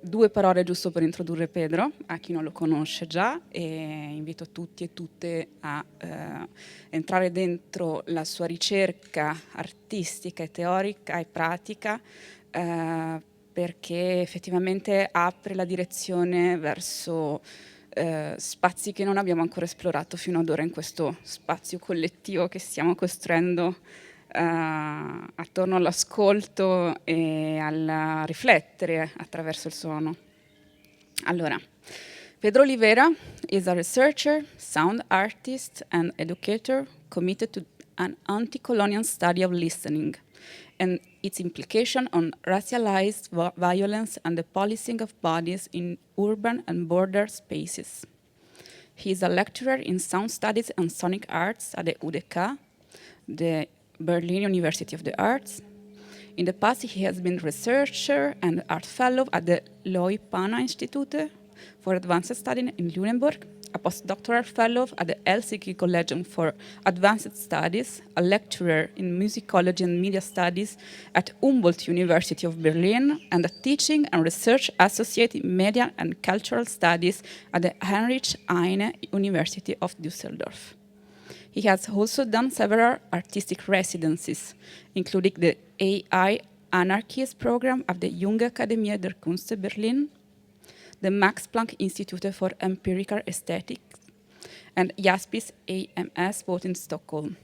Due parole giusto per introdurre Pedro, a chi non lo conosce già, e invito tutti e tutte a entrare dentro la sua ricerca artistica e teorica e pratica, perché effettivamente apre la direzione verso spazi che non abbiamo ancora esplorato fino ad ora in questo spazio collettivo che stiamo costruendo attorno all'ascolto e al riflettere attraverso il suono. Allora, Pedro Oliveira is a researcher, sound artist and educator committed to an anti-colonial study of listening and its implication on racialized violence and the policing of bodies in urban and border spaces. He is a lecturer in sound studies and sonic arts at the UDK, the Berlin University of the Arts. In the past, he has been researcher and art fellow at the Loy-Pana Institute for Advanced Study in Lüneburg, a postdoctoral fellow at the Helsinki Collegium for Advanced Studies, a lecturer in musicology and media studies at Humboldt University of Berlin, and a teaching and research associate in media and cultural studies at the Heinrich Heine University of Düsseldorf. He has also done several artistic residencies, including the AI Anarchist program of the Junge Akademie der Künste Berlin, the Max Planck Institute for Empirical Aesthetics, and JASPIS AMS, both in Stockholm.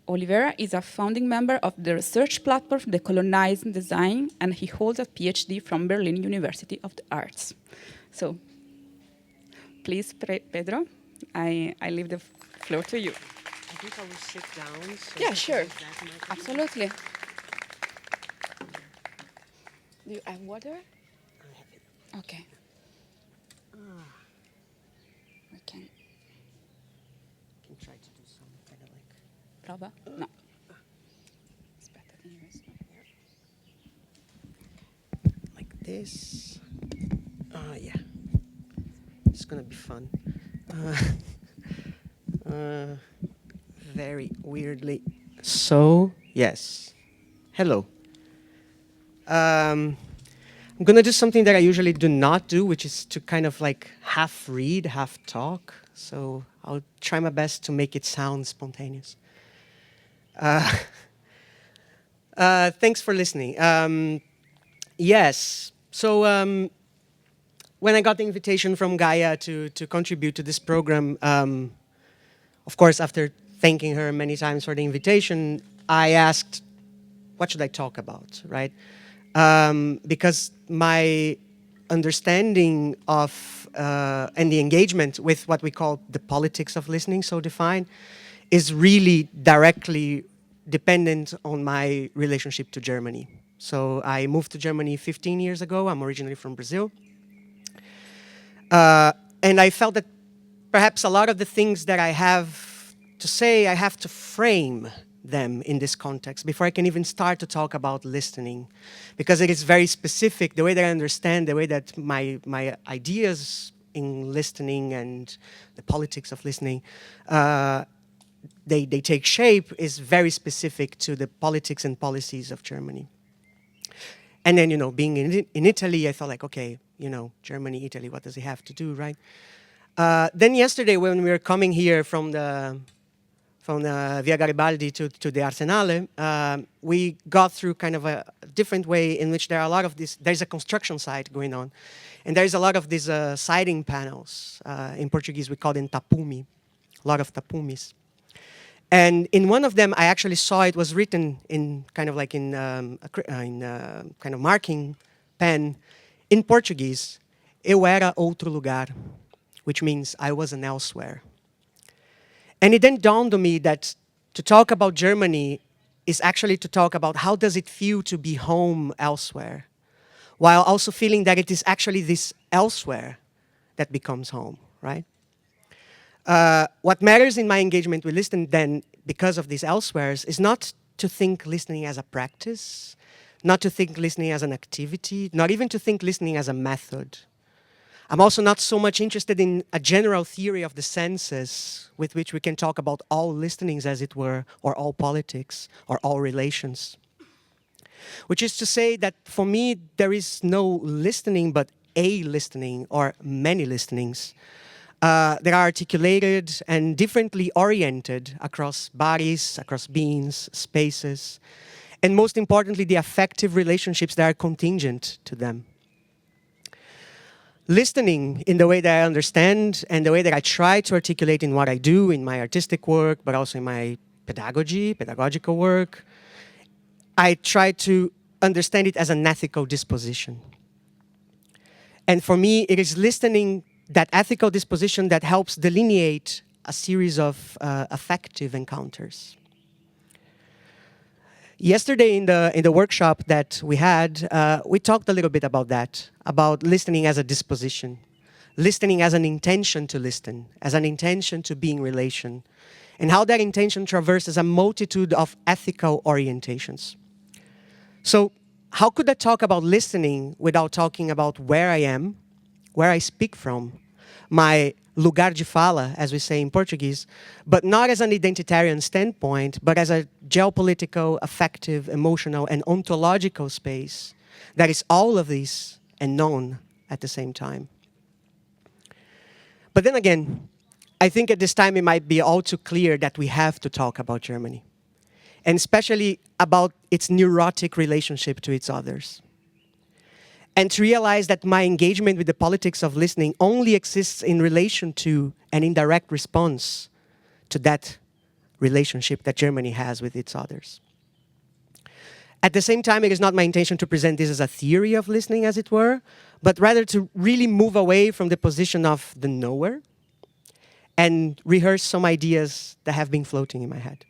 Oliveira is a founding member of the research platform Decolonizing Design, and he holds a PhD from Berlin University of the Arts. So, please, Pedro, I leave the floor to you. I think I will sit down. So Yeah, sure. Absolutely. Do you have water? I have it. Okay. We can Try to do some kind of like. prova? No. Aspetta, tieni questo. Like this. Yeah. It's gonna be fun. Very weirdly. So, yes. Hello. I'm gonna do something that I usually do not do, which is to kind of like half read, half talk. So I'll try my best to make it sound spontaneous. Thanks for listening. Yes. So when I got the invitation from Gaia to contribute to this program, of course, after thanking her many times for the invitation, I asked, what should I talk about, right? Because my understanding of and the engagement with what we call the politics of listening, so defined, is really directly dependent on my relationship to Germany. So I moved to Germany 15 years ago. I'm originally from Brazil. And I felt that perhaps a lot of the things that I have to say, I have to frame them in this context before I can even start to talk about listening, because it is very specific, the way that I understand, the way that my ideas in listening and the politics of listening, they take shape is very specific to the politics and policies of Germany. And then, you know, being in Italy, I felt like, okay, you know, Germany, Italy, what does it have to do, right? Then yesterday, when we were coming here from Via Garibaldi to the Arsenale, we got through kind of a different way in which there are a lot of this, there's a construction site going on, and there's a lot of these siding panels. In Portuguese, we call them tapume, a lot of tapumes. And in one of them, I actually saw it was written in kind of like in kind of marking pen in Portuguese, eu era outro lugar, which means I was an elsewhere. And it then dawned on me that to talk about Germany is actually to talk about how does it feel to be home elsewhere, while also feeling that it is actually this elsewhere that becomes home, right? What matters in my engagement with listening then, because of these elsewheres, is not to think listening as a practice, not to think listening as an activity, not even to think listening as a method. I'm also not so much interested in a general theory of the senses with which we can talk about all listenings, as it were, or all politics, or all relations. which is to say that for me, there is no listening but a listening or many listenings that are articulated and differently oriented across bodies, across beings, spaces, and most importantly, the affective relationships that are contingent to them. Listening in the way that I understand and the way that I try to articulate in what I do in my artistic work, but also in my pedagogical work, I try to understand it as an ethical disposition. And for me, it is listening, that ethical disposition, that helps delineate a series of affective encounters. Yesterday in the workshop that we had, we talked a little bit about that, about listening as a disposition, listening as an intention to listen, as an intention to be in relation, and how that intention traverses a multitude of ethical orientations. So how could I talk about listening without talking about where I am, where I speak from, my lugar de fala, as we say in Portuguese, but not as an identitarian standpoint, but as a geopolitical, affective, emotional, and ontological space that is all of these and known at the same time. But then again, I think at this time it might be all too clear that we have to talk about Germany, and especially about its neurotic relationship to its others. And to realize that my engagement with the politics of listening only exists in relation to and in direct response to that relationship that Germany has with its others. At the same time, it is not my intention to present this as a theory of listening, as it were, but rather to really move away from the position of the knower and rehearse some ideas that have been floating in my head.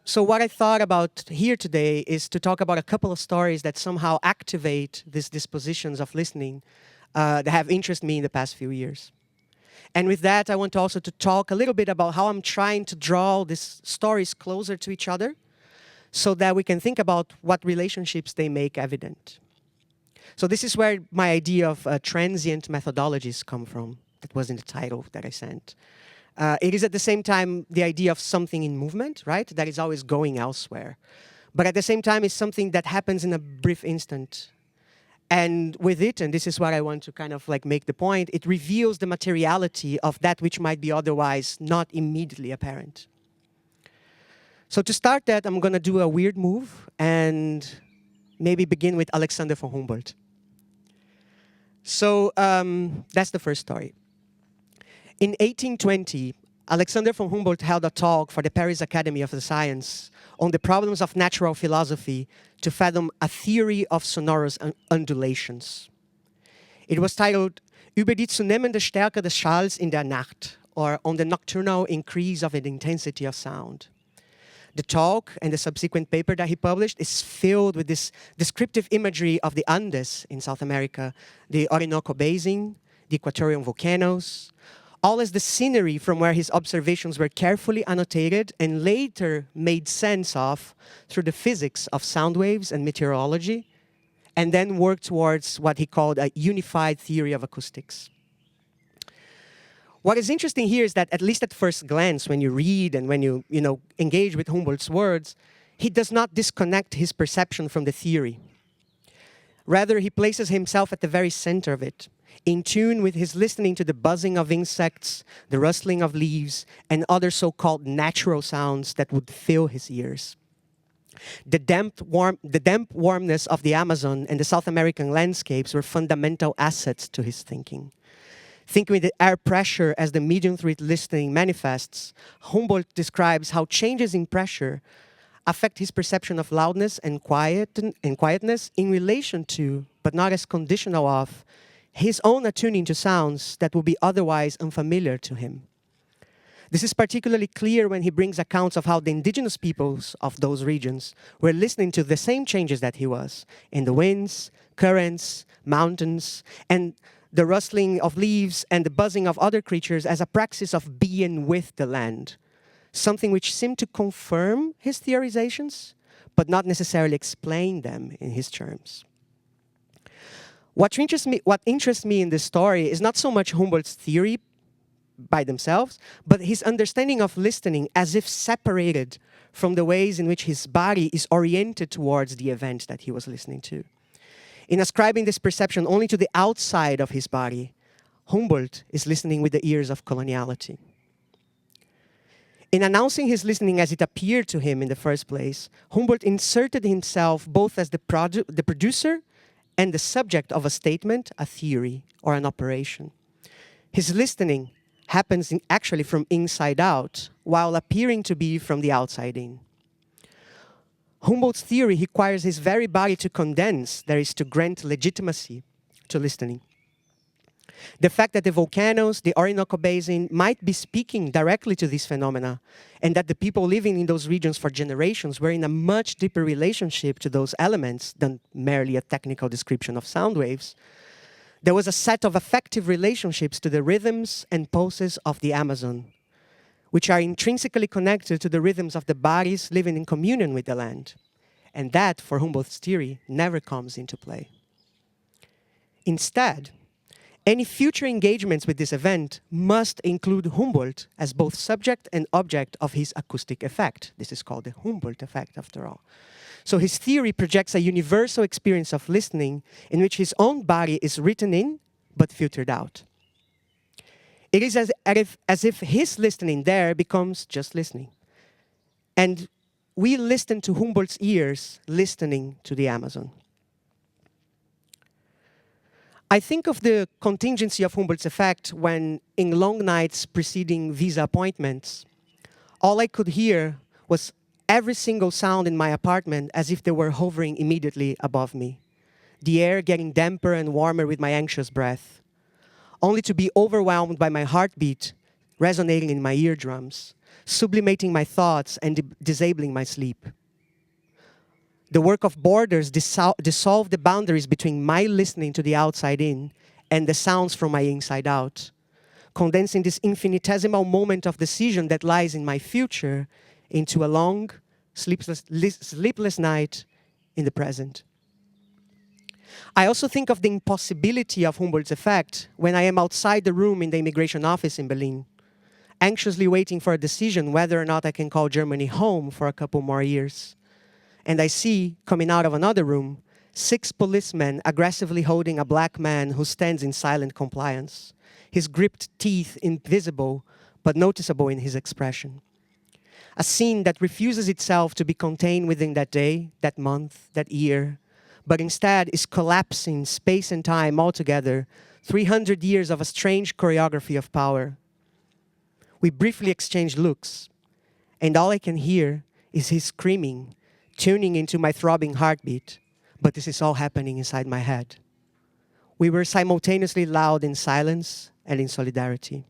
So what I thought about here today is to talk about a couple of stories that somehow activate these dispositions of listening that have interested me in the past few years. And with that, I want also to talk a little bit about how I'm trying to draw these stories closer to each other so that we can think about what relationships they make evident. So this is where my idea of transient methodologies come from. That was in the title that I sent. It is at the same time the idea of something in movement, right? That is always going elsewhere. But at the same time, it's something that happens in a brief instant. And with it, and this is what I want to kind of like make the point, it reveals the materiality of that which might be otherwise not immediately apparent. So to start that, I'm going to do a weird move and maybe begin with Alexander von Humboldt. So that's the first story. In 1820, Alexander von Humboldt held a talk for the Paris Academy of the Science on the problems of natural philosophy to fathom a theory of sonorous undulations. It was titled Über die zunehmende Stärke des Schalls in der Nacht, or on the nocturnal increase of the intensity of sound. The talk and the subsequent paper that he published is filled with this descriptive imagery of the Andes in South America, the Orinoco Basin, the Equatorial volcanoes, all as the scenery from where his observations were carefully annotated and later made sense of through the physics of sound waves and meteorology, and then worked towards what he called a unified theory of acoustics. What is interesting here is that, at least at first glance, when you read and when you engage with Humboldt's words, he does not disconnect his perception from the theory. Rather, he places himself at the very center of it, in tune with his listening to the buzzing of insects, the rustling of leaves, and other so-called natural sounds that would fill his ears. The damp warmness of the Amazon and the South American landscapes were fundamental assets to his thinking. Thinking with the air pressure as the medium through which listening manifests, Humboldt describes how changes in pressure affect his perception of loudness and quietness in relation to, but not as conditional of, his own attuning to sounds that would be otherwise unfamiliar to him. This is particularly clear when he brings accounts of how the indigenous peoples of those regions were listening to the same changes that he was, in the winds, currents, mountains, and the rustling of leaves and the buzzing of other creatures as a praxis of being with the land, something which seemed to confirm his theorizations, but not necessarily explain them in his terms. What interests me in this story is not so much Humboldt's theory by themselves, but his understanding of listening as if separated from the ways in which his body is oriented towards the event that he was listening to. In ascribing this perception only to the outside of his body, Humboldt is listening with the ears of coloniality. In announcing his listening as it appeared to him in the first place, Humboldt inserted himself both as the producer and the subject of a statement, a theory, or an operation. His listening happens actually from inside out, while appearing to be from the outside in. Humboldt's theory requires his very body to condense, that is, to grant legitimacy to listening. The fact that the volcanoes, the Orinoco Basin, might be speaking directly to these phenomena, and that the people living in those regions for generations were in a much deeper relationship to those elements than merely a technical description of sound waves, there was a set of affective relationships to the rhythms and pulses of the Amazon, which are intrinsically connected to the rhythms of the bodies living in communion with the land. And that, for Humboldt's theory, never comes into play. Instead, any future engagements with this event must include Humboldt as both subject and object of his acoustic effect. This is called the Humboldt effect, after all. So his theory projects a universal experience of listening in which his own body is written in, but filtered out. It is as if his listening there becomes just listening. And we listen to Humboldt's ears listening to the Amazon. I think of the contingency of Humboldt's effect when, in long nights preceding visa appointments, all I could hear was every single sound in my apartment as if they were hovering immediately above me, the air getting damper and warmer with my anxious breath, only to be overwhelmed by my heartbeat resonating in my eardrums, sublimating my thoughts and disabling my sleep. The work of borders dissolved the boundaries between my listening to the outside in and the sounds from my inside out, condensing this infinitesimal moment of decision that lies in my future into a long, sleepless night in the present. I also think of the impossibility of Humboldt's effect when I am outside the room in the immigration office in Berlin, anxiously waiting for a decision whether or not I can call Germany home for a couple more years. And I see, coming out of another room, 6 policemen aggressively holding a black man who stands in silent compliance, his gripped teeth invisible but noticeable in his expression. A scene that refuses itself to be contained within that day, that month, that year, but instead is collapsing space and time altogether, 300 years of a strange choreography of power. We briefly exchange looks, and all I can hear is his screaming, tuning into my throbbing heartbeat, but this is all happening inside my head. We were simultaneously loud in silence and in solidarity.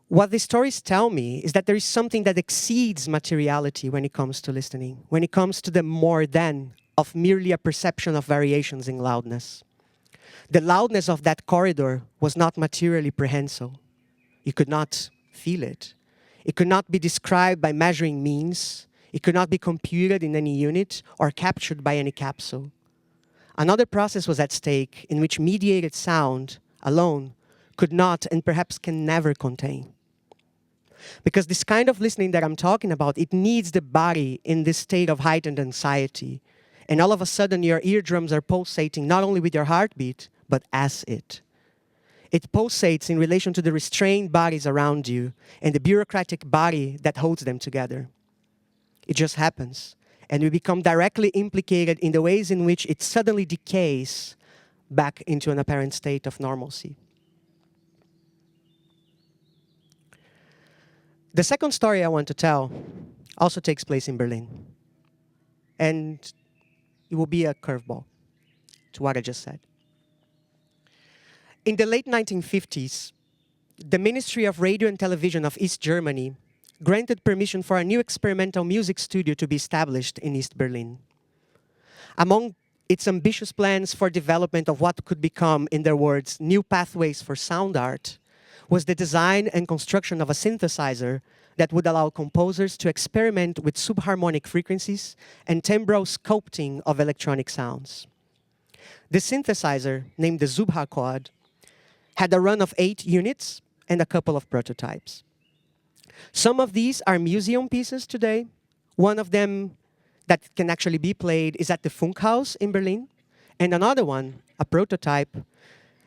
What these stories tell me is that there is something that exceeds materiality when it comes to listening, when it comes to the more than of merely a perception of variations in loudness. The loudness of that corridor was not materially prehensile. You could not feel it. It could not be described by measuring means. It could not be computed in any unit or captured by any capsule. Another process was at stake in which mediated sound alone could not and perhaps can never contain. Because this kind of listening that I'm talking about, it needs the body in this state of heightened anxiety. And all of a sudden your eardrums are pulsating not only with your heartbeat, but as it. It pulsates in relation to the restrained bodies around you and the bureaucratic body that holds them together. It just happens. And we become directly implicated in the ways in which it suddenly decays back into an apparent state of normalcy. The second story I want to tell also takes place in Berlin. And it will be a curveball to what I just said. In the late 1950s, the Ministry of Radio and Television of East Germany granted permission for a new experimental music studio to be established in East Berlin. Among its ambitious plans for development of what could become, in their words, new pathways for sound art, was the design and construction of a synthesizer that would allow composers to experiment with subharmonic frequencies and timbral sculpting of electronic sounds. The synthesizer, named the Subharchord, had a run of 8 units and a couple of prototypes. Some of these are museum pieces today. One of them that can actually be played is at the Funkhaus in Berlin. And another one, a prototype,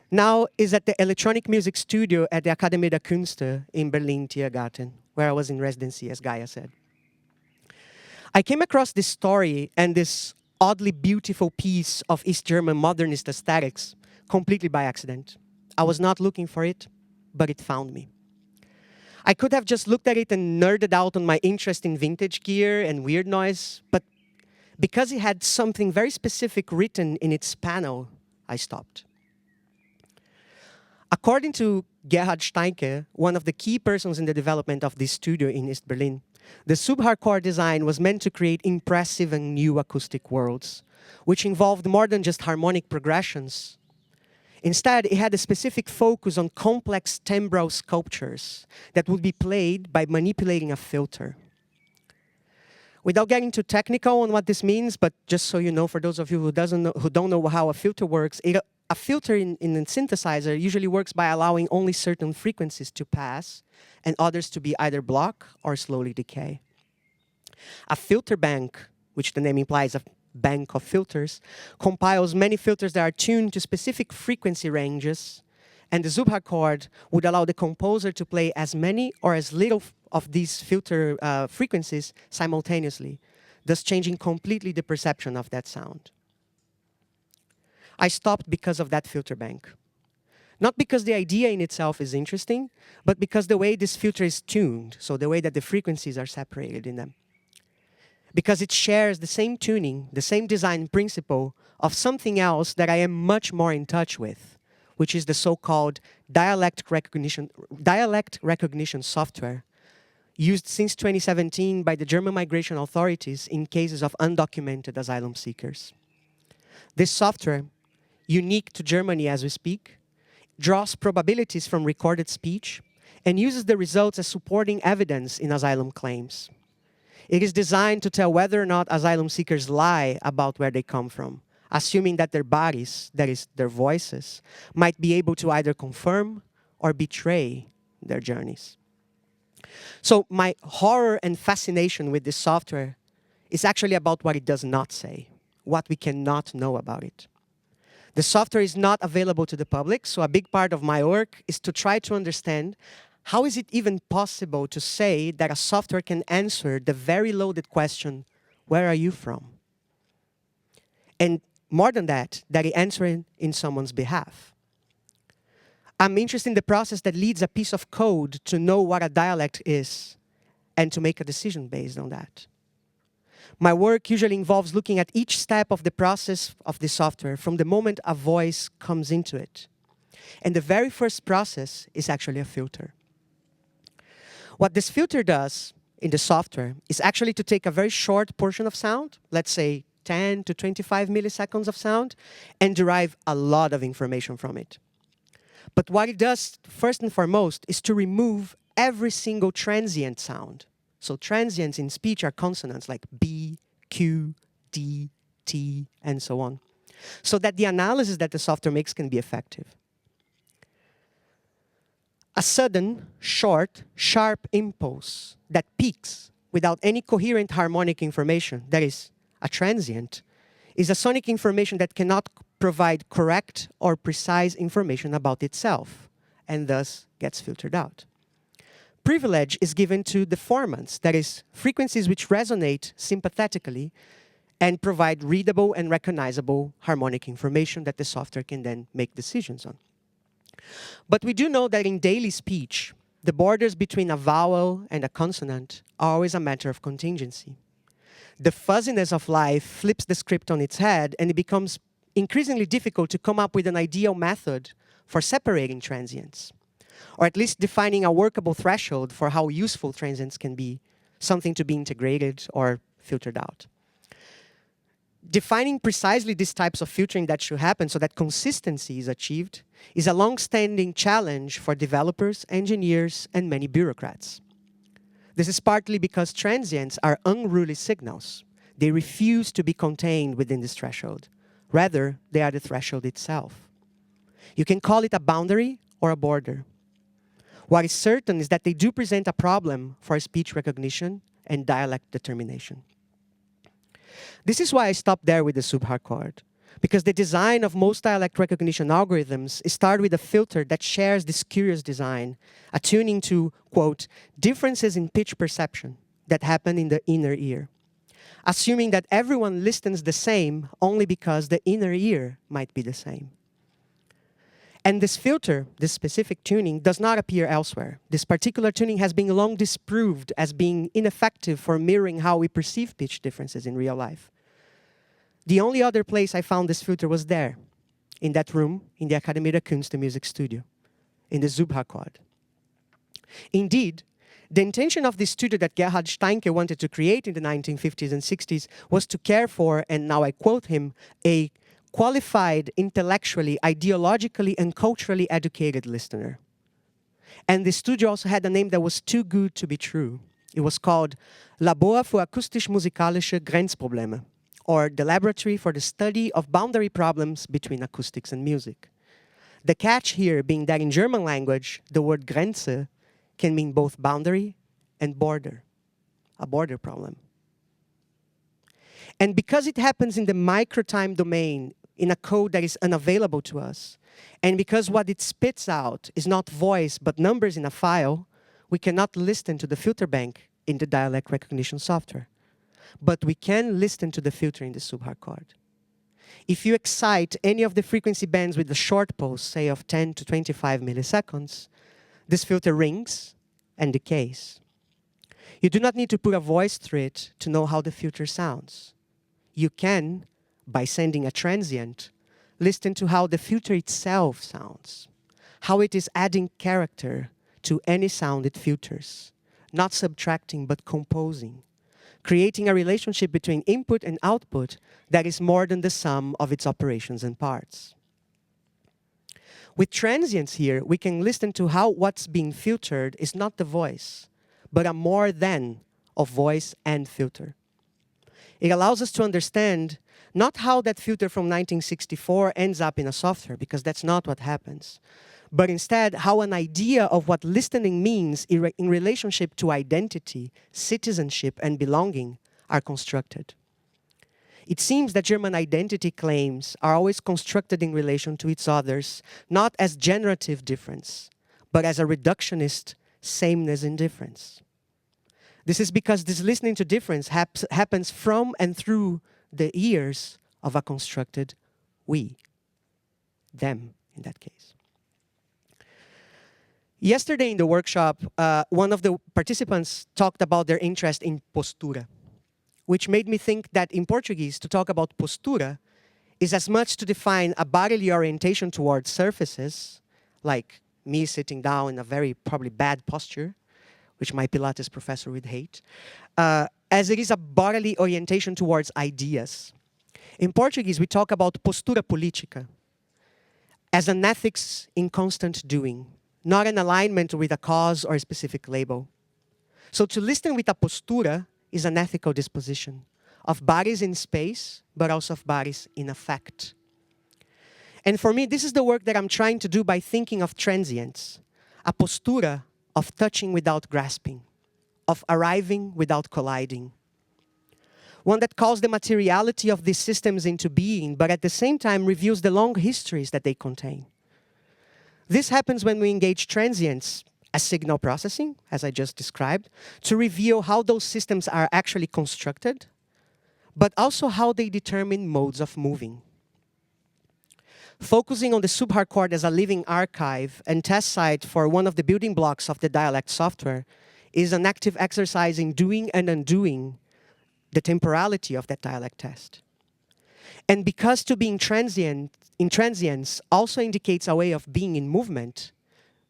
now is at the electronic music studio at the Akademie der Künste in Berlin, Tiergarten, where I was in residency, as Gaia said. I came across this story and this oddly beautiful piece of East German modernist aesthetics completely by accident. I was not looking for it, but it found me. I could have just looked at it and nerded out on my interest in vintage gear and weird noise, but because it had something very specific written in its panel, I stopped. According to Gerhard Steinke, one of the key persons in the development of this studio in East Berlin, the sub-hardcore design was meant to create impressive and new acoustic worlds, which involved more than just harmonic progressions. Instead, it had a specific focus on complex timbral sculptures that would be played by manipulating a filter. Without getting too technical on what this means, but just so you know, for those of you who don't know how a filter works, a filter in a synthesizer usually works by allowing only certain frequencies to pass and others to be either block or slowly decay. A filter bank, which the name implies a bank of filters, compiles many filters that are tuned to specific frequency ranges, and the Subharchord would allow the composer to play as many or as little of these filter frequencies simultaneously, thus changing completely the perception of that sound. I stopped because of that filter bank. Not because the idea in itself is interesting, but because the way this filter is tuned, so the way that the frequencies are separated in them. Because it shares the same tuning, the same design principle of something else that I am much more in touch with, which is the so-called dialect recognition software, used since 2017 by the German migration authorities in cases of undocumented asylum seekers. This software, unique to Germany as we speak, draws probabilities from recorded speech and uses the results as supporting evidence in asylum claims. It is designed to tell whether or not asylum seekers lie about where they come from, assuming that their bodies, that is, their voices, might be able to either confirm or betray their journeys. So my horror and fascination with this software is actually about what it does not say, what we cannot know about it. The software is not available to the public, so a big part of my work is to try to understand how is it even possible to say that a software can answer the very loaded question, where are you from? And more than that it answers in someone's behalf. I'm interested in the process that leads a piece of code to know what a dialect is and to make a decision based on that. My work usually involves looking at each step of the process of the software from the moment a voice comes into it. And the very first process is actually a filter. What this filter does in the software is actually to take a very short portion of sound, let's say 10 to 25 milliseconds of sound, and derive a lot of information from it. But what it does, first and foremost, is to remove every single transient sound. So transients in speech are consonants like B, Q, D, T, and so on, so that the analysis that the software makes can be effective. A sudden, short, sharp impulse that peaks without any coherent harmonic information, that is, a transient, is a sonic information that cannot provide correct or precise information about itself, and thus gets filtered out. Privilege is given to deformants, that is, frequencies which resonate sympathetically and provide readable and recognizable harmonic information that the software can then make decisions on. But we do know that in daily speech, the borders between a vowel and a consonant are always a matter of contingency. The fuzziness of life flips the script on its head, and it becomes increasingly difficult to come up with an ideal method for separating transients, or at least defining a workable threshold for how useful transients can be, something to be integrated or filtered out. Defining precisely these types of filtering that should happen so that consistency is achieved is a long-standing challenge for developers, engineers, and many bureaucrats. This is partly because transients are unruly signals. They refuse to be contained within this threshold. Rather, they are the threshold itself. You can call it a boundary or a border. What is certain is that they do present a problem for speech recognition and dialect determination. This is why I stopped there with the subharchord, because the design of most dialect recognition algorithms is started with a filter that shares this curious design, attuning to, quote, differences in pitch perception that happen in the inner ear, assuming that everyone listens the same only because the inner ear might be the same. And this filter, this specific tuning, does not appear elsewhere. This particular tuning has been long disproved as being ineffective for mirroring how we perceive pitch differences in real life. The only other place I found this filter was there, in that room, in the Akademie der Künste music studio, in the Subharchord. Indeed, the intention of this studio that Gerhard Steinke wanted to create in the 1950s and 60s was to care for, and now I quote him, a qualified, intellectually, ideologically, and culturally educated listener. And the studio also had a name that was too good to be true. It was called Labor für akustisch-musikalische Grenzprobleme, or the Laboratory for the Study of Boundary Problems Between Acoustics and Music. The catch here being that in German language, the word Grenze can mean both boundary and border, a border problem. And because it happens in the microtime domain, in a code that is unavailable to us, and because what it spits out is not voice but numbers in a file, we cannot listen to the filter bank in the dialect recognition software. But we can listen to the filter in the subharchord. If you excite any of the frequency bands with a short pulse, say of 10 to 25 milliseconds, this filter rings and decays. You do not need to put a voice through it to know how the filter sounds. You can, by sending a transient, listen to how the filter itself sounds, how it is adding character to any sound it filters, not subtracting but composing, creating a relationship between input and output that is more than the sum of its operations and parts. With transients here, we can listen to how what's being filtered is not the voice, but a more than of voice and filter. It allows us to understand not how that filter from 1964 ends up in a software, because that's not what happens, but instead how an idea of what listening means in relationship to identity, citizenship, and belonging are constructed. It seems that German identity claims are always constructed in relation to its others, not as generative difference, but as a reductionist sameness in difference. This is because this listening to difference happens from and through the ears of a constructed we, them in that case. Yesterday in the workshop, one of the participants talked about their interest in postura, which made me think that in Portuguese, to talk about postura is as much to define a bodily orientation towards surfaces, like me sitting down in a very probably bad posture, which my Pilates professor would hate, as it is a bodily orientation towards ideas. In Portuguese, we talk about postura política as an ethics in constant doing, not an alignment with a cause or a specific label. So to listen with a postura is an ethical disposition of bodies in space, but also of bodies in effect. And for me, this is the work that I'm trying to do by thinking of transients, a postura of touching without grasping, of arriving without colliding. One that calls the materiality of these systems into being, but at the same time reveals the long histories that they contain. This happens when we engage transients as signal processing, as I just described, to reveal how those systems are actually constructed, but also how they determine modes of moving. Focusing on the subharchord as a living archive and test site for one of the building blocks of the dialect software is an active exercise in doing and undoing the temporality of that dialect test. And because to be in transience also indicates a way of being in movement,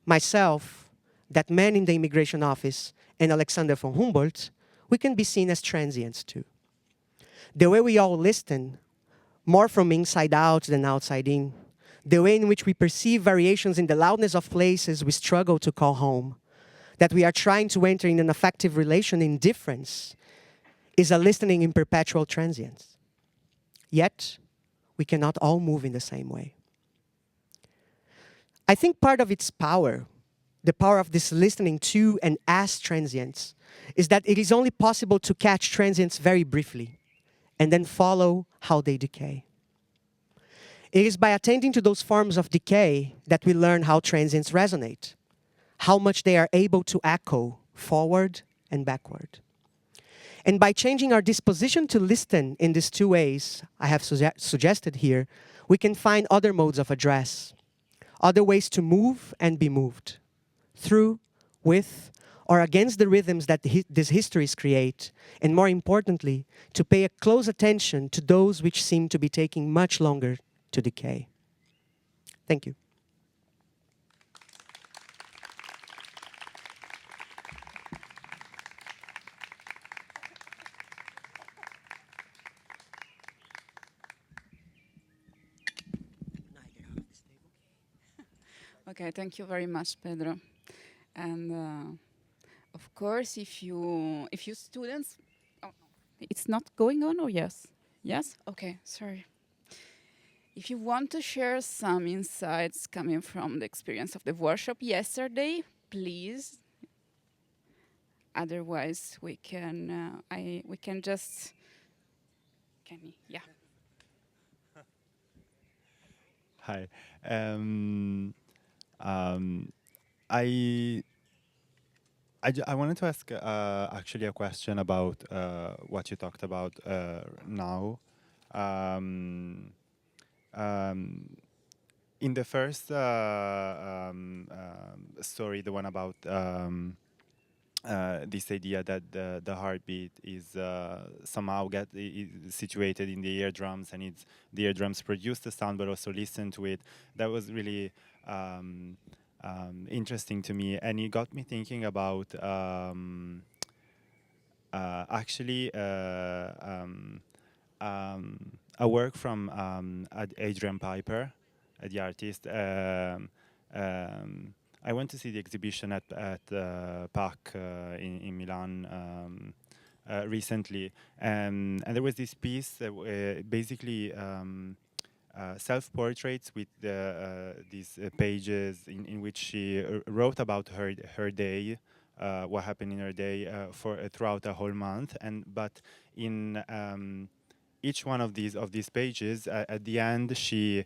myself, that man in the immigration office, and Alexander von Humboldt, we can be seen as transients too. The way we all listen, more from inside out than outside in, the way in which we perceive variations in the loudness of places we struggle to call home, that we are trying to enter in an affective relation in difference, is a listening in perpetual transience. Yet, we cannot all move in the same way. I think part of its power, the power of this listening to and as transients, is that it is only possible to catch transients very briefly and then follow how they decay. It is by attending to those forms of decay that we learn how transients resonate, how much they are able to echo forward and backward. And by changing our disposition to listen in these two ways I have suggested here, we can find other modes of address, other ways to move and be moved, through, with, or against the rhythms that these histories create, and more importantly, to pay a close attention to those which seem to be taking much longer to decay. Thank you. Okay, thank you very much, Pedro. And of course, if you students, oh, it's not going on, or yes? Yes? Okay, sorry. If you want to share some insights coming from the experience of the workshop yesterday, please. Otherwise, we can just yeah. Hi. Um, I, I wanted to ask actually a question about what you talked about now. Um, um, in the first story, the one about this idea that the heartbeat is somehow situated in the eardrums, and the eardrums produce the sound but also listen to it. That was really interesting to me, and it got me thinking about actually a work from Adrian Piper, the artist. I went to see the exhibition at PAC in Milan recently, and there was this piece that basically self-portraits with these pages in which she wrote about her day, what happened in her day throughout a whole month, but in each one of these pages, at the end, she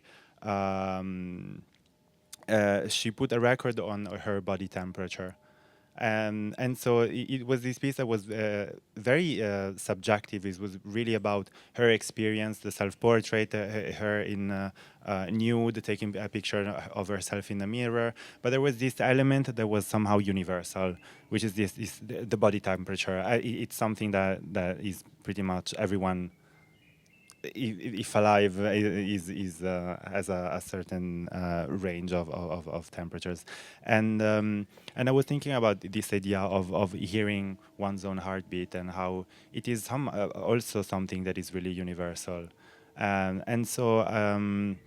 put a record on her body temperature. And so it was this piece that was very subjective. It was really about her experience, the self-portrait, her in nude, taking a picture of herself in the mirror. But there was this element that was somehow universal, which is the body temperature. It's something that is pretty much everyone, if alive, has a certain range of temperatures, and I was thinking about this idea of hearing one's own heartbeat, and how it is also something that is really universal, and so and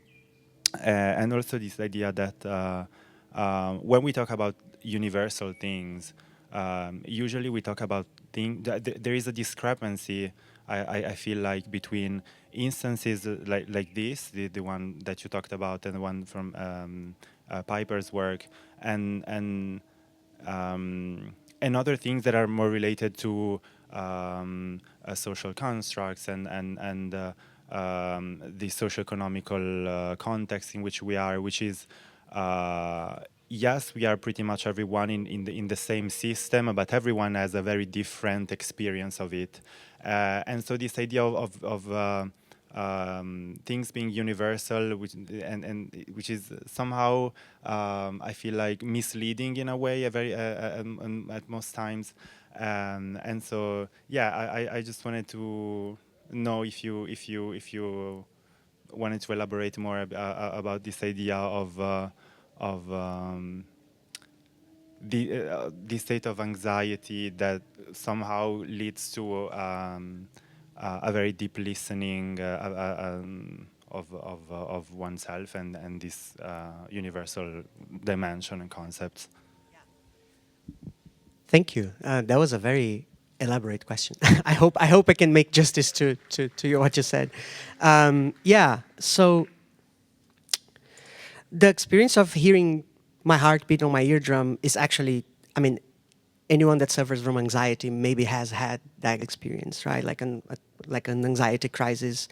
also this idea that when we talk about universal things, usually we talk about things. There is a discrepancy, I feel like, between instances like this, the one that you talked about, and the one from Piper's work, and other things that are more related to social constructs and the socio-economical context in which we are, which is yes, we are pretty much everyone in the same system, but everyone has a very different experience of it. And so this idea of things being universal, which is somehow, I feel like, misleading in a way, at most times. And so, yeah, I just wanted to know if you wanted to elaborate more about this idea of the state of anxiety that somehow leads to a very deep listening of oneself, and this universal dimension and concepts. Thank you. That was a very elaborate question. I hope I can make justice to what you said. Yeah. So the experience of hearing my heartbeat on my eardrum is actually, I mean, anyone that suffers from anxiety maybe has had that experience, right? Like an anxiety crisis.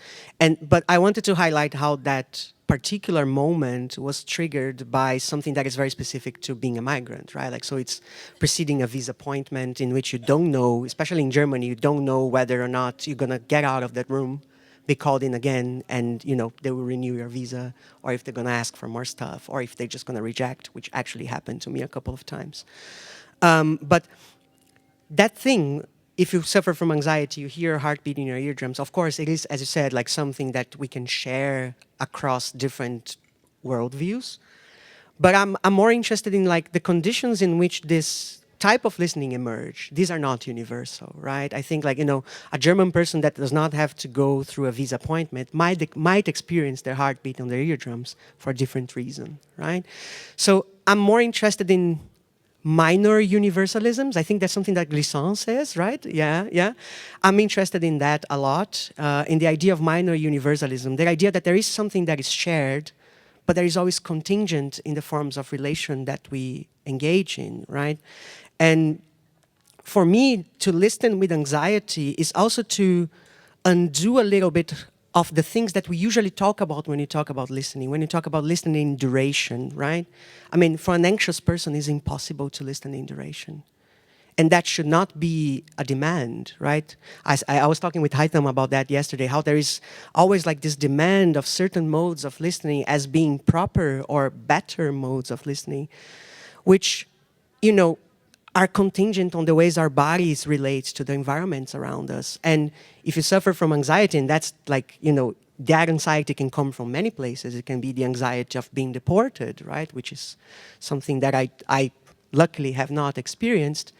But I wanted to highlight how that particular moment was triggered by something that is very specific to being a migrant, right? Like, so it's preceding a visa appointment in which you don't know, especially in Germany, you don't know whether or not you're gonna get out of that room, be called in again, and they will renew your visa, or if they're gonna ask for more stuff, or if they're just gonna reject, which actually happened to me a couple of times. But that thing, if you suffer from anxiety, you hear a heartbeat in your eardrums, of course it is, as you said, like something that we can share across different worldviews. But I'm more interested in like the conditions in which this type of listening emerge. These are not universal, right? I think like, a German person that does not have to go through a visa appointment might experience their heartbeat on their eardrums for a different reason, right? So I'm more interested in minor universalisms. I think that's something that Glissant says, right? Yeah. I'm interested in that a lot, in the idea of minor universalism, the idea that there is something that is shared, but there is always contingent in the forms of relation that we engage in, right? And for me, to listen with anxiety is also to undo a little bit of the things that we usually talk about when you talk about listening, when you talk about listening in duration, right? I mean, for an anxious person, it's impossible to listen in duration. And that should not be a demand, right? I was talking with Haitham about that yesterday, how there is always like this demand of certain modes of listening as being proper or better modes of listening, which, are contingent on the ways our bodies relate to the environments around us. And if you suffer from anxiety, and that's like, that anxiety can come from many places. It can be the anxiety of being deported, right? Which is something that I luckily have not experienced.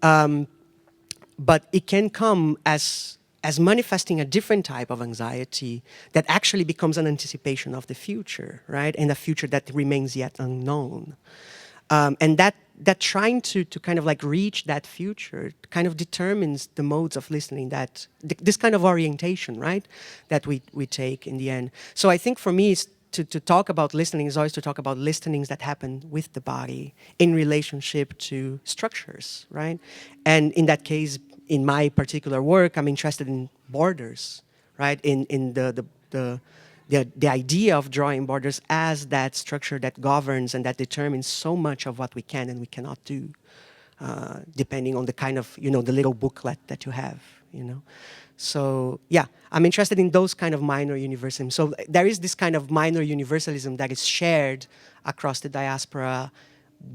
But it can come as manifesting a different type of anxiety that actually becomes an anticipation of the future, right? And a future that remains yet unknown. And that trying to kind of like reach that future kind of determines the modes of listening, that this kind of orientation, right, that we take in the end. So I think for me, to talk about listening is always to talk about listenings that happen with the body in relationship to structures, right? And in that case, in my particular work, I'm interested in borders, right? In the idea of drawing borders as that structure that governs and that determines so much of what we can and we cannot do, depending on the kind of, the little booklet that you have, So yeah, I'm interested in those kind of minor universalism. So there is this kind of minor universalism that is shared across the diaspora,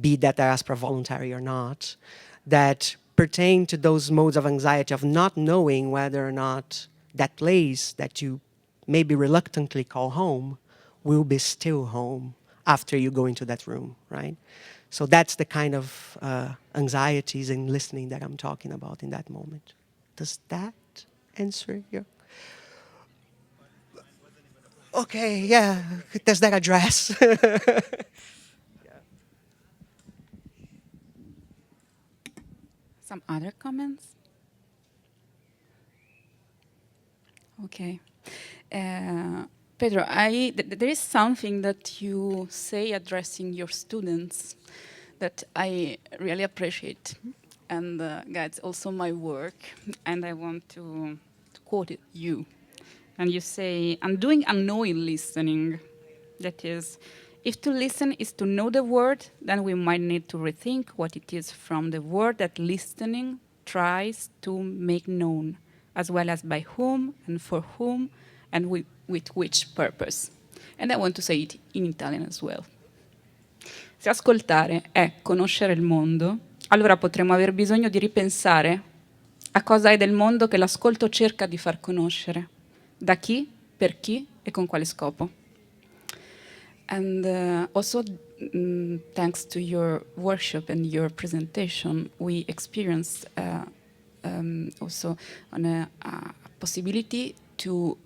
be that diaspora voluntary or not, that pertain to those modes of anxiety of not knowing whether or not that place that you maybe reluctantly call home will be still home after you go into that room, right? So that's the kind of anxieties in listening that I'm talking about in that moment. Does that answer your... Okay, yeah, does that address? Some other comments? Okay. Pedro, there is something that you say addressing your students that I really appreciate and guides also my work, and I want to quote you. And you say, I'm doing unknowing listening. That is, if to listen is to know the word, then we might need to rethink what it is from the word that listening tries to make known, as well as by whom and for whom and with which purpose. And I want to say it in Italian as well. Se ascoltare è conoscere il mondo, allora potremo aver bisogno di ripensare a cosa è del mondo che l'ascolto cerca di far conoscere, da chi, per chi e con quale scopo. And also, thanks to your workshop and your presentation, we experienced also a possibility to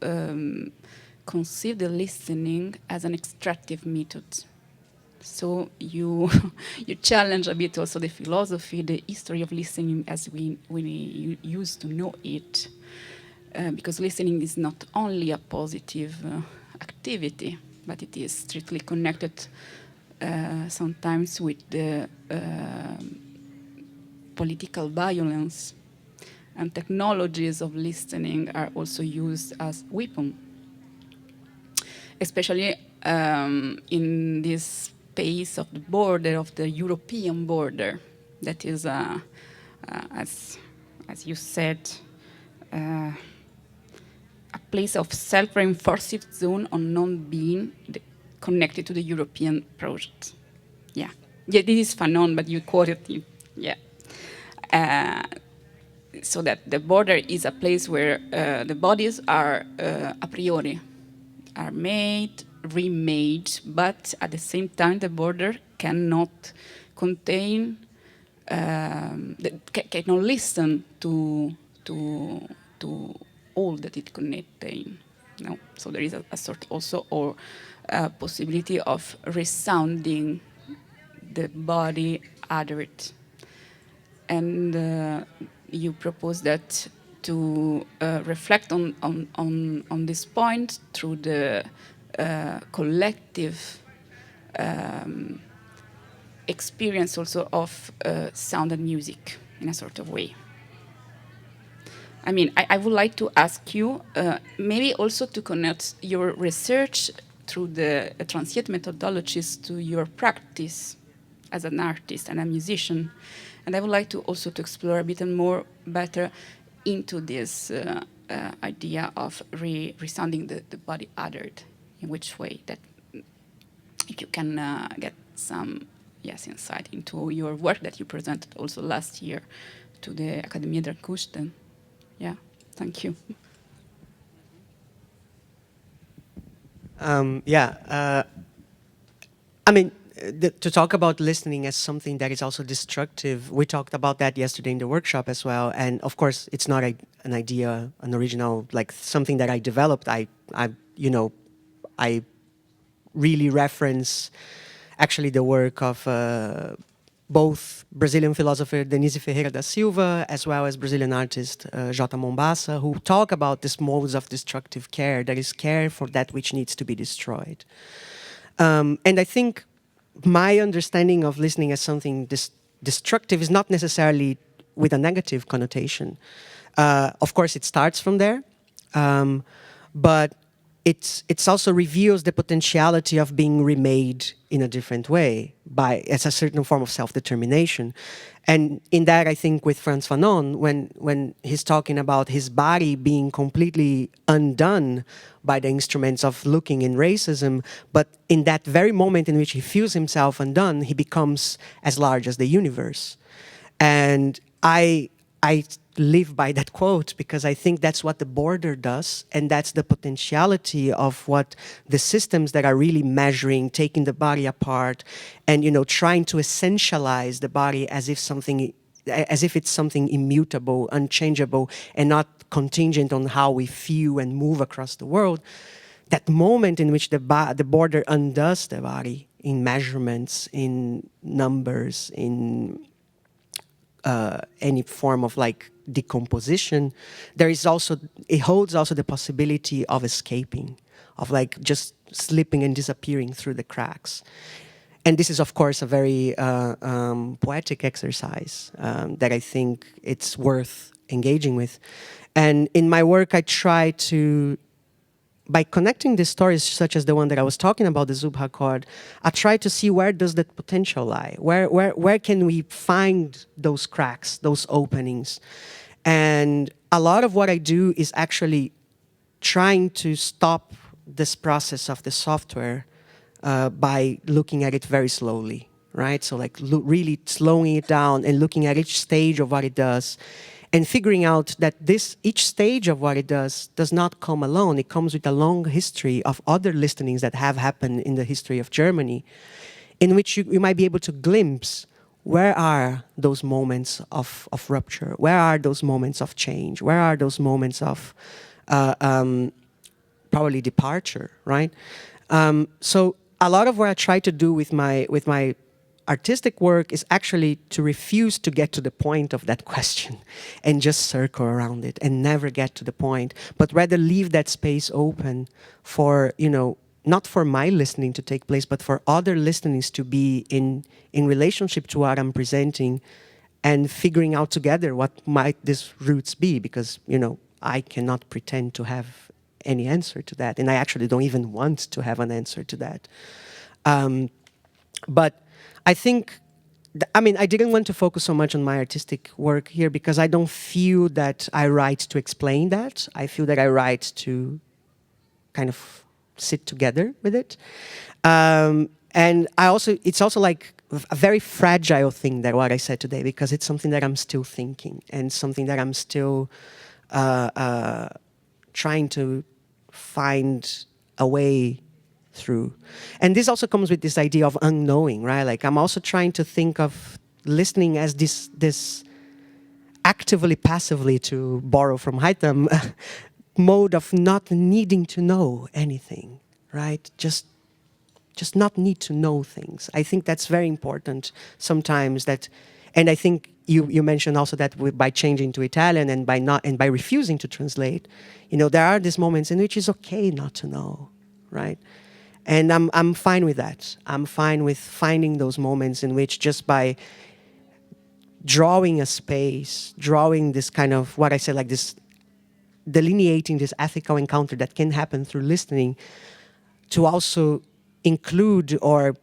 conceive the listening as an extractive method. So you challenge a bit also the philosophy, the history of listening as we used to know it, because listening is not only a positive activity, but it is strictly connected sometimes with the political violence, and technologies of listening are also used as weapon, especially in this space of the border, of the European border, that is, as you said, a place of self-reinforcing zone on non-being connected to the European project. Yeah, this is Fanon, but you quoted it. Yeah. So that the border is a place where the bodies are a priori, are made, remade, but at the same time the border cannot contain, cannot listen to all that it contains. No, so there is a sort also or possibility of resounding the body uttered, and you propose that to reflect on this point through the collective experience also of sound and music in a sort of way. I mean, I would like to ask you maybe also to connect your research through the transient methodologies to your practice as an artist and a musician. And I would like to also to explore a bit more better into this idea of resounding the body uttered. In which way that, if you can get some insight into your work that you presented also last year to the Academia der Künste. Yeah, thank you. I mean, to talk about listening as something that is also destructive, we talked about that yesterday in the workshop as well. And of course, it's not an idea, an original, like something that I developed. I really reference actually the work of both Brazilian philosopher Denise Ferreira da Silva as well as Brazilian artist J. Mombassa, who talk about these modes of destructive care, that is care for that which needs to be destroyed. And I think my understanding of listening as something destructive is not necessarily with a negative connotation. Of course, it starts from there, but it also reveals the potentiality of being remade in a different way as a certain form of self-determination. And in that, I think with Frantz Fanon, when he's talking about his body being completely undone by the instruments of looking in racism, but in that very moment in which he feels himself undone, he becomes as large as the universe. And I live by that quote because I think that's what the border does, and that's the potentiality of what the systems that are really measuring, taking the body apart, and trying to essentialize the body as if it's something immutable, unchangeable, and not contingent on how we feel and move across the world. That moment in which the border undoes the body in measurements, in numbers, in any form of decomposition, it holds also the possibility of escaping, of just slipping and disappearing through the cracks. And this is, of course, a very poetic exercise that I think it's worth engaging with. And in my work, I try to, by connecting the stories such as the one that I was talking about, the Zubha chord, I try to see where does that potential lie? Where can we find those cracks, those openings? And a lot of what I do is actually trying to stop this process of the software by looking at it very slowly, right? So really slowing it down and looking at each stage of what it does, and figuring out that each stage of what it does not come alone. It comes with a long history of other listenings that have happened in the history of Germany, in which you might be able to glimpse where are those moments of rupture, where are those moments of change, where are those moments of probably departure, right? So a lot of what I try to do with my artistic work is actually to refuse to get to the point of that question and just circle around it and never get to the point, but rather leave that space open for, not for my listening to take place, but for other listenings to be in relationship to what I'm presenting, and figuring out together what might these roots be, because, you know, I cannot pretend to have any answer to that, and I actually don't even want to have an answer to that. But I think, I mean, I didn't want to focus so much on my artistic work here because I don't feel that I write to explain that. I feel that I write to kind of sit together with it. And it's also like a very fragile thing, that what I said today, because it's something that I'm still thinking, and something that I'm still trying to find a way through. And this also comes with this idea of unknowing, right? Like, I'm also trying to think of listening as this actively, passively, to borrow from Haitham, mode of not needing to know anything, right? Just not need to know things. I think that's very important sometimes. And I think you mentioned also that by changing to Italian and by refusing to translate, you know, there are these moments in which it's okay not to know, right? And I'm fine with that. I'm fine with finding those moments in which, just by drawing a space, drawing this kind of, what I said, like this, delineating this ethical encounter that can happen through listening, to also include or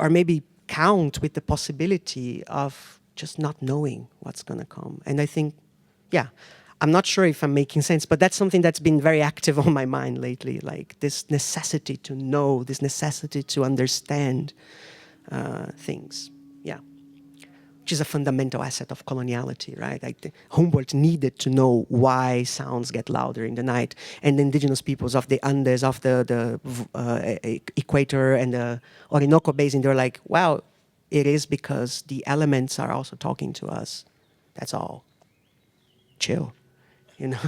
maybe count with the possibility of just not knowing what's going to come. And I think, yeah, I'm not sure if I'm making sense, but that's something that's been very active on my mind lately, like this necessity to know, this necessity to understand things. Yeah. Which is a fundamental asset of coloniality, right? Like, Humboldt needed to know why sounds get louder in the night, and the indigenous peoples of the Andes, of the equator and the Orinoco Basin, they're like, wow, it is because the elements are also talking to us. That's all. Chill, you know?